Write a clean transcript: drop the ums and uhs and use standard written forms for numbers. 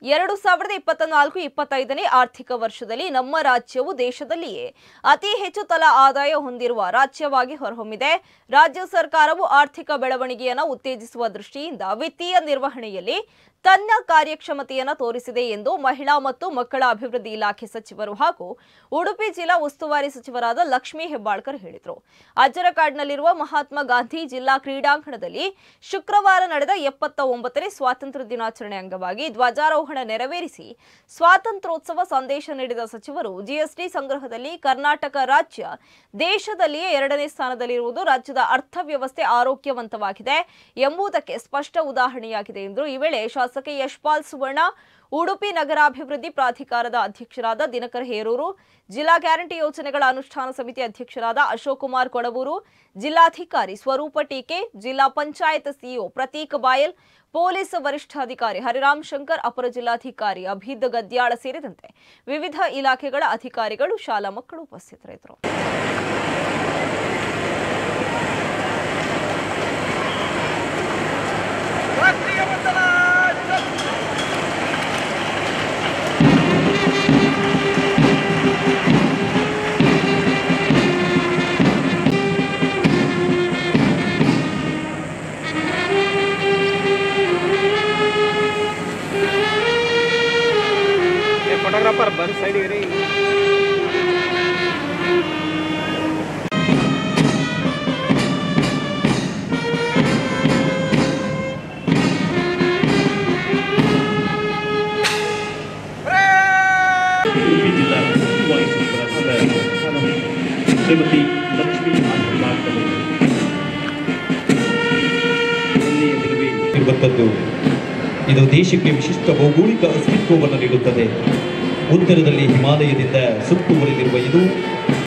2024-25ನೇ ಆರ್ಥಿಕ ವರ್ಷದಲ್ಲಿ ನಮ್ಮ ರಾಜ್ಯವು ದೇಶದಲ್ಲಿಯೇ ಅತಿ ಹೆಚ್ಚು ತಲಾ ಆದಾಯ ಹೊಂದಿರುವ ರಾಜ್ಯವಾಗಿ ಹೊರಹೊಮ್ಮಿದೆ. ರಾಜ್ಯ ಸರ್ಕಾರವು ಆರ್ಥಿಕ ಬೆಳವಣಿಗೆಯನ್ನು ಉತ್ತೇಜಿಸುವ ದೃಷ್ಟಿಯಿಂದ ವಿತ್ತೀಯ ನಿರ್ವಹಣೆಯಲ್ಲಿ ತನ್ನ ಕಾರ್ಯಕ್ಷಮತೆಯನ್ನು ತೋರಿಸಿದೆ ಎಂದು ಮಹಿಳಾ ಮತ್ತು ಮಕ್ಕಳ ಅಭಿವೃದ್ಧಿ ಇಲಾಖೆ ಸಚಿವರು ಹಾಗೂ ಉಡುಪಿ ಜಿಲ್ಲಾ ಉಸ್ತುವಾರಿ ಸಚಿವರಾದ ಲಕ್ಷ್ಮೀ ಹೆಬ್ಬಾಳ್ಕರ್ ಹೇಳಿದರು. ಅಜ್ಜರಕಾಡ್ನಲ್ಲಿರುವ ಮಹಾತ್ಮ ಗಾಂಧಿ ಜಿಲ್ಲಾ ಕ್ರೀಡಾಂಗಣದಲ್ಲಿ ಶುಕ್ರವಾರ ನಡೆದ 79ನೇ ಸ್ವಾತಂತ್ರ್ಯ ದಿನಾಚರಣೆ ಅಂಗವಾಗಿ ಧ್ವಜಾರೋಹಣ ನೆರವೇರಿಸಿ ಸ್ವಾತಂತ್ರ್ಯೋತ್ಸವ ಸಂದೇಶ ನೀಡಿದ ಸಚಿವರು ಜಿಎಸ್ಟಿ ಸಂಗ್ರಹದಲ್ಲಿ ಕರ್ನಾಟಕ ರಾಜ್ಯ ದೇಶದಲ್ಲಿಯೇ 2ನೇ ಸ್ಥಾನದಲ್ಲಿರುವುದು ರಾಜ್ಯದ ಅರ್ಥವ್ಯವಸ್ಥೆ ಆರೋಗ್ಯವಂತವಾಗಿದೆ ಎಂಬುದಕ್ಕೆ ಸ್ಪಷ್ಟ ಉದಾಹರಣೆಯಾಗಿದೆ ಎಂದರು. ಈ ವೇಳೆ ಶಾಸಕ ಯಶ್ಪಾಲ್ ಸುವರ್ಣ, ಉಡುಪಿ ನಗರಾಭಿವೃದ್ಧಿ ಪ್ರಾಧಿಕಾರದ ಅಧ್ಯಕ್ಷರಾದ ದಿನಕರ್ ಹೇರೂರು, ಜಿಲ್ಲಾ ಗ್ಯಾರಂಟಿ ಯೋಜನೆಗಳ ಅನುಷ್ಠಾನ ಸಮಿತಿ ಅಧ್ಯಕ್ಷರಾದ ಅಶೋಕ್ ಕುಮಾರ್ ಕೊಡವೂರು, ಜಿಲ್ಲಾಧಿಕಾರಿ ಸ್ವರೂಪ ಟೀಕೆ, ಜಿಲ್ಲಾ ಪಂಚಾಯತ್ ಸಿಇಒ ಪ್ರತೀಕ್ ಬಾಯಲ್, ಪೊಲೀಸ್ ವರಿಷ್ಠಾಧಿಕಾರಿ ಹರಿರಾಮ್ ಶಂಕರ್, ಅಪರ ಜಿಲ್ಲಾಧಿಕಾರಿ ಅಭಿದ್ ಗದ್ಯಾಳ ಸೇರಿದಂತೆ ವಿವಿಧ ಇಲಾಖೆಗಳ ಅಧಿಕಾರಿಗಳು, ಶಾಲಾ ಮಕ್ಕಳು ಉಪಸ್ಥಿತರಿದ್ದರು. फोटोग्राफर बन साइड रे जिला श्रीमती लक्ष्मी ಇದು ದೇಶಕ್ಕೆ ವಿಶಿಷ್ಟ ಭೌಗೋಳಿಕ ಅಸ್ತಿತ್ವವನ್ನು ನೀಡುತ್ತದೆ. ಉತ್ತರದಲ್ಲಿ ಹಿಮಾಲಯದಿಂದ ಸುತ್ತುವರಿದಿರುವ ಇದು